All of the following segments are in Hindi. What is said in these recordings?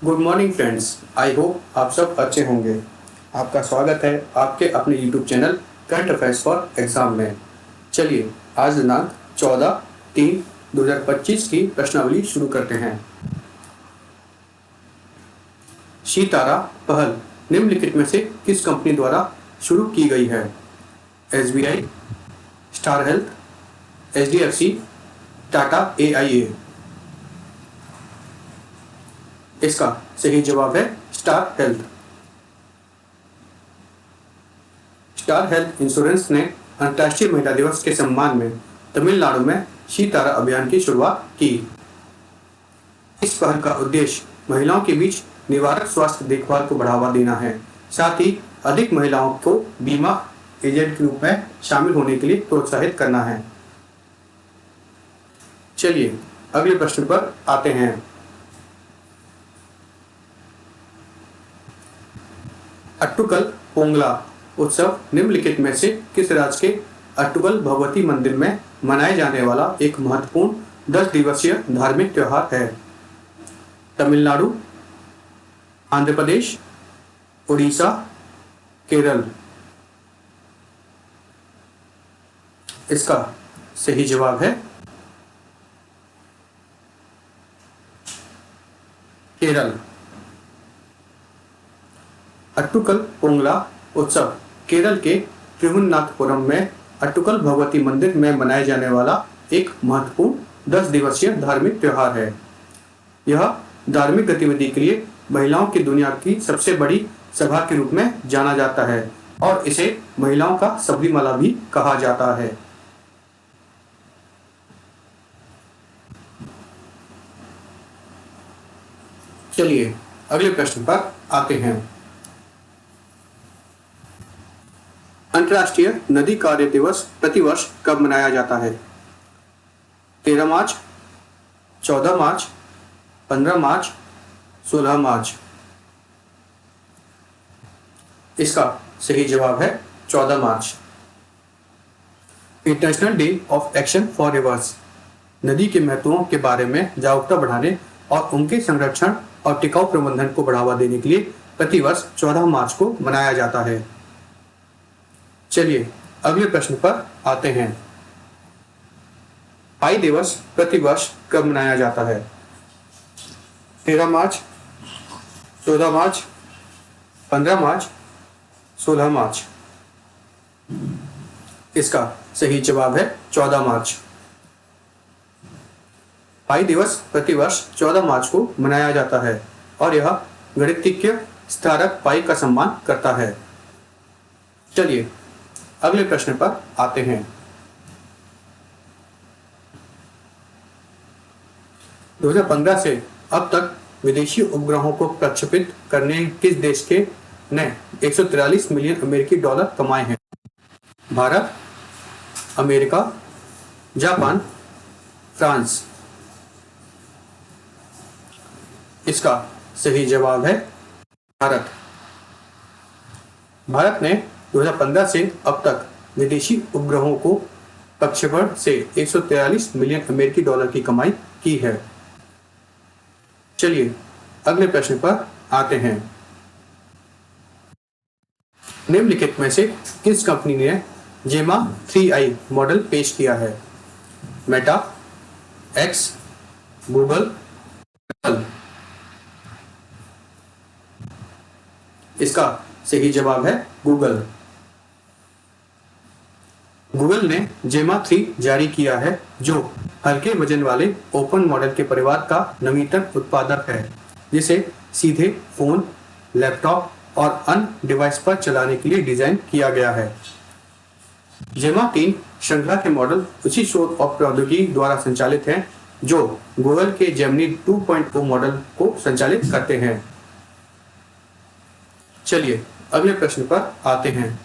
Good morning friends. I hope आप सब अच्छे होंगे। आपका स्वागत है आपके अपने YouTube channel current affairs for exam में। चलिए आज दिनांक 14/3/2025 की प्रश्नावली शुरू करते हैं। सितारा पहल निम्नलिखित में से किस कंपनी द्वारा शुरू की गई है? SBI, star health, HDFC, Tata AIA। इसका सही जवाब है star health. Star health insurance ने अंतर्राष्ट्रीय महिला दिवस के सम्मान में तमिलनाडु में सितारा अभियान की शुरुआत की। इस पहल का उद्देश्य महिलाओं के बीच निवारक स्वास्थ्य देखभाल को बढ़ावा देना है, साथ ही अधिक महिलाओं को बीमा एजेंट के रूप में शामिल होने के लिए प्रोत्साहित करना है। चलिए अगले प्रश्न पर आते हैं। अट्टुकल पोंगला उत्सव निम्नलिखित में से किस राज्य के अट्टुकल भगवती मंदिर में मनाए जाने वाला एक महत्वपूर्ण 10 दिवसीय धार्मिक त्योहार है? तमिलनाडु, आंध्र प्रदेश, उड़ीसा, केरल। इसका सही जवाब है केरल। अट्टुकल पोंगला उत्सव केरल के त्रिभुवनाथपुरम में अट्टुकल भगवती मंदिर में मनाए जाने वाला एक महत्वपूर्ण 10 दिवसीय धार्मिक त्योहार है। यह धार्मिक गतिविधि के लिए महिलाओं की दुनिया की सबसे बड़ी सभा के रूप में जाना जाता है और इसे महिलाओं का सबरीमाला भी कहा जाता है। चलिए अगले प्रश्न पर आते हैं। अंतर्राष्ट्रीय नदी कार्य दिवस प्रतिवर्ष कब मनाया जाता है? 13 मार्च, 14 मार्च, 15 मार्च, 16 मार्च। इसका सही जवाब है 14 March. International day of action for rivers नदी के महत्वों के बारे में जागरूकता बढ़ाने और उनके संरक्षण और टिकाऊ प्रबंधन को बढ़ावा देने के लिए प्रतिवर्ष 14 मार्च को मनाया जाता है। चलिए अगले प्रश्न पर आते हैं। पाई दिवस प्रतिवर्ष कब मनाया जाता है? 13 मार्च, 14 मार्च, 15 मार्च, 16 मार्च। इसका सही जवाब है 14 मार्च। पाई दिवस प्रतिवर्ष 14 मार्च को मनाया जाता है और यह गणितज्ञ स्मारक पाई का सम्मान करता है। चलिए अगले प्रश्न पर आते हैं। 2015 से अब तक विदेशी उपग्रहों को प्रक्षेपित करने किस देश के ने 143 मिलियन अमेरिकी डॉलर कमाए हैं? Bharat, America, Japan, France. इसका सही जवाब है भारत। भारत ने 2015 से अब तक विदेशी उपग्रहों को प्रक्षेपण से 143 मिलियन अमेरिकी डॉलर की कमाई की है। चलिए अगले प्रश्न पर आते हैं। निम्नलिखित में से किस कंपनी ने जेमा 3i मॉडल पेश किया है? Meta, x, Google, Apple. इसका सही जवाब है गूगल। गूगल ने जेमा 3 जारी किया है जो हल्के वजन वाले ओपन मॉडल के परिवार का नवीनतम उत्पादक है, जिसे सीधे फोन, लैपटॉप और अन्य डिवाइस पर चलाने के लिए डिजाइन किया गया है। जेमा 3 श्रृंखला के मॉडल उसी शोध और प्रौद्योगिकी द्वारा संचालित हैं जो गूगल के जेमिनी 2.0 मॉडल को संचालित करते हैं। चलिए अगले प्रश्न पर आते हैं।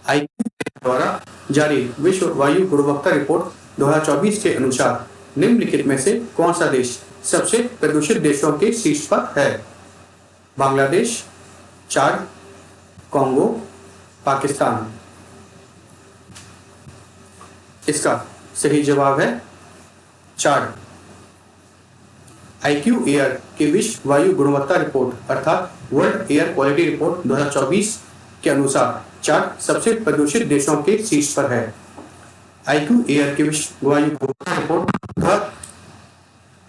आईक्यू द्वारा जारी विश्व वायु गुणवत्ता रिपोर्ट 2024 के अनुसार निम्नलिखित में से कौन सा देश सबसे प्रदूषित देशों के शीर्ष पर है? बांग्लादेश, चाद, कांगो, पाकिस्तान। इसका सही जवाब है चाद। IQ एयर की विश्व वायु गुणवत्ता रिपोर्ट अर्थात वर्ल्ड एयर क्वालिटी रिपोर्ट 2024 के अनुसार 4 सबसे प्रदूषित देशों के शीर्ष पर है। IQ एयर की विश्व वायु गुणवत्ता रिपोर्ट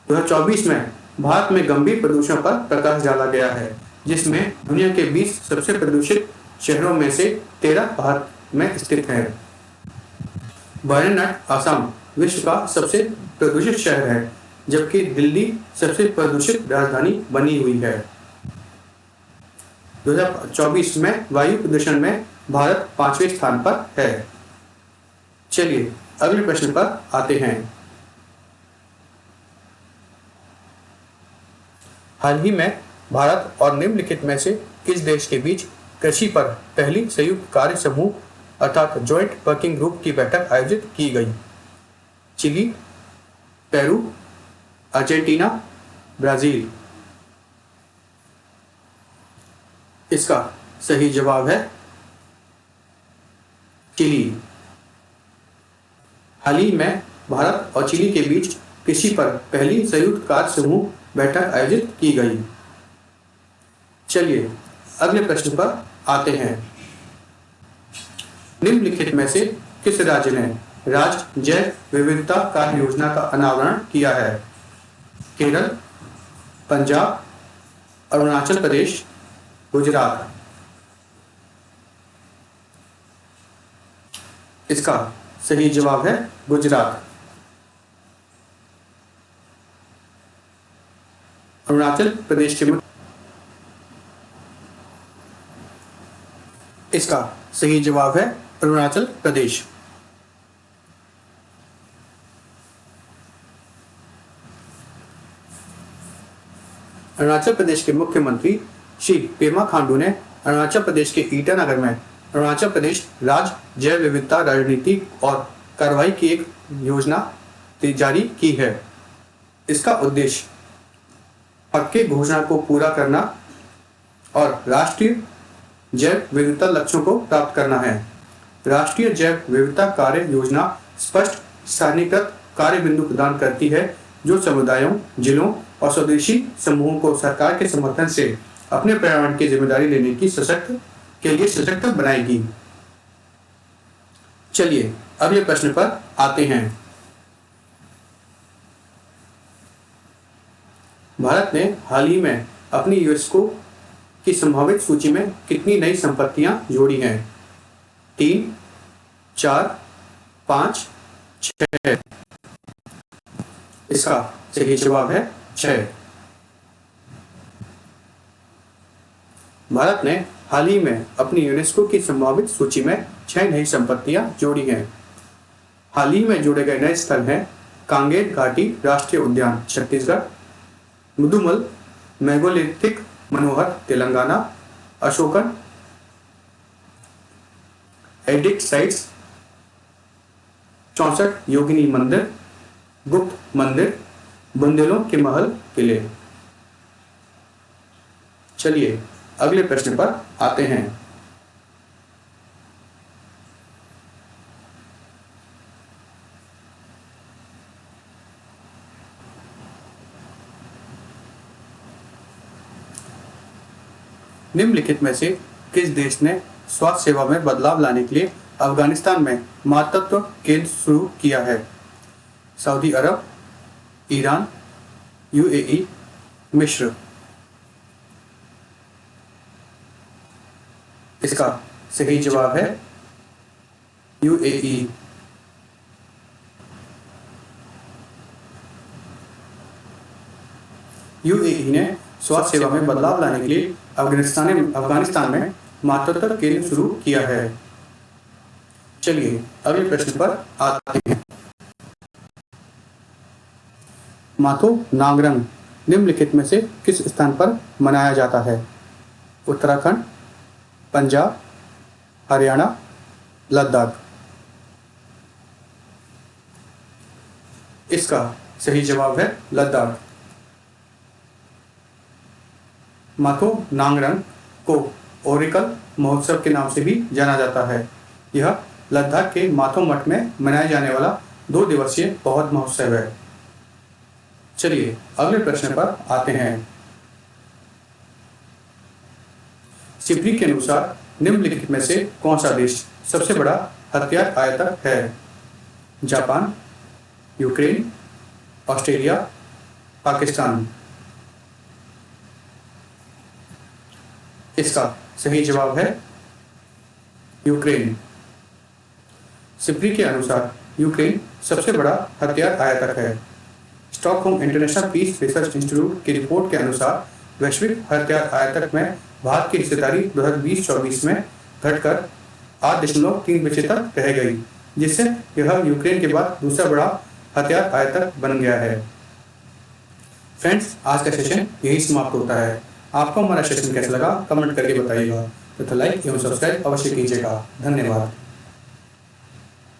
2024 में भारत में गंभीर प्रदूषण पर प्रकाश डाला गया है, जिसमें दुनिया के 20 सबसे प्रदूषित शहरों में से 13 भारत में स्थित है। वायनाड असम विश्व का सबसे प्रदूषित शहर है, जबकि दिल्ली सबसे प्रदूषित राजधानी बनी हुई है। 2024 में वायु प्रदूषण में भारत 5वें स्थान पर है। चलिए अगले प्रश्न पर आते हैं। हाल ही में भारत और निम्नलिखित में से किस देश के बीच कृषि पर पहली संयुक्त कार्य समूह अर्थात जॉइंट वर्किंग ग्रुप की बैठक आयोजित की गई? Chile, Peru, Argentina, Brazil. इसका सही जवाब है चिली। हाल ही में भारत और चिली के बीच कृषि पर पहली संयुक्त कार्य समूह बैठक आयोजित की गई। चलिए अगले प्रश्न पर आते हैं। निम्नलिखित में से किस राज्य ने राज्य जैव विविधता कार्य योजना का अनावरण किया है? केरल, पंजाब, अरुणाचल प्रदेश, गुजरात। इसका सही जवाब है गुजरात। अरुणाचल प्रदेश के इसका सही जवाब है अरुणाचल प्रदेश। अरुणाचल प्रदेश के मुख्यमंत्री श्री पेमा खांडू ने अरुणाचल प्रदेश के ईटानगर में अरुणाचल प्रदेश राज्य जैव विविधता रणनीति और कार्रवाई की एक योजना जारी की है। इसका उद्देश्य पक्के घोषणा को पूरा करना और राष्ट्रीय जैव विविधता लक्ष्यों को प्राप्त करना है। राष्ट्रीय जैव विविधता कार्य योजना स्पष्ट सारणीकृत कार्य बिंदु प्रदान करती है, जो समुदायों, जिलों और स्वदेशी समूहों को सरकार के समर्थन से अपने पर्यावरण की जिम्मेदारी लेने की सशक्त बनाएगी। चलिए अगले प्रश्न पर आते हैं। भारत ने हाल ही में अपनी यूनेस्को की संभावित सूची में कितनी नई संपत्तियां जोड़ी हैं? 3, 4, 5, 6। इसका सही जवाब है 6। भारत ने हाल ही में अपनी यूनेस्को की संभावित सूची में 6 नई संपत्तियां जोड़ी हैं। हाल ही में जोड़े गए नए स्थल हैं कांगेर घाटी राष्ट्रीय उद्यान छत्तीसगढ़, मुदुमल मेगालिथिक मनोहर तेलंगाना, अशोकन एडिक्ट साइट्स 64 योगिनी मंदिर, गुप्त मंदिर, बुंदेलों के महल किले। चलिए अगले प्रश्न पर आते हैं। निम्नलिखित में से किस देश ने स्वास्थ्य सेवा में बदलाव लाने के लिए अफगानिस्तान में मातृत्व केंद्र शुरू किया है? सऊदी अरब, ईरान, UAE, मिस्र। इसका सही जवाब है UAE। UAE ने स्वास्थ्य सेवा में बदलाव लाने के लिए अफगानिस्तान में मातृत्व केंद्र शुरू किया है। चलिए अगले प्रश्न पर आते हैं। माथो नांगरंग निम्नलिखित में से किस स्थान पर मनाया जाता है? उत्तराखंड, पंजाब, हरियाणा, लद्दाख। इसका सही जवाब है लद्दाख। माथो नांगरंग को ओरिकल महोत्सव के नाम से भी जाना जाता है। यह लद्दाख के माथो मठ में मनाया जाने वाला 2 दिवसीय बौद्ध महोत्सव है। चलिए अगले प्रश्न पर आते हैं। सिब्री के अनुसार निम्नलिखित में से कौन सा देश सबसे बड़ा हथियार आयातक है? Japan, Ukraine, Australia, Pakistan. इसका सही जवाब है यूक्रेन। सिब्री के अनुसार यूक्रेन सबसे बड़ा हथियार आयातक है। Stockholm International Peace Research Institute की रिपोर्ट के अनुसार वैश्विक हथियार आयातक में भारत की हिस्सेदारी 2020-24 में घटकर 8.3% तक रह गई, जिससे यह यूक्रेन के बाद दूसरा बड़ा हथियार आयातक बन गया है। फ्रेंड्स, आज का सेशन यही समाप्त होता है। आपको हमारा सेशन कैसा लगा कमेंट करके बताइएगा तथा लाइक एवं सब्सक्राइब अवश्य कीजिएगा। धन्यवाद।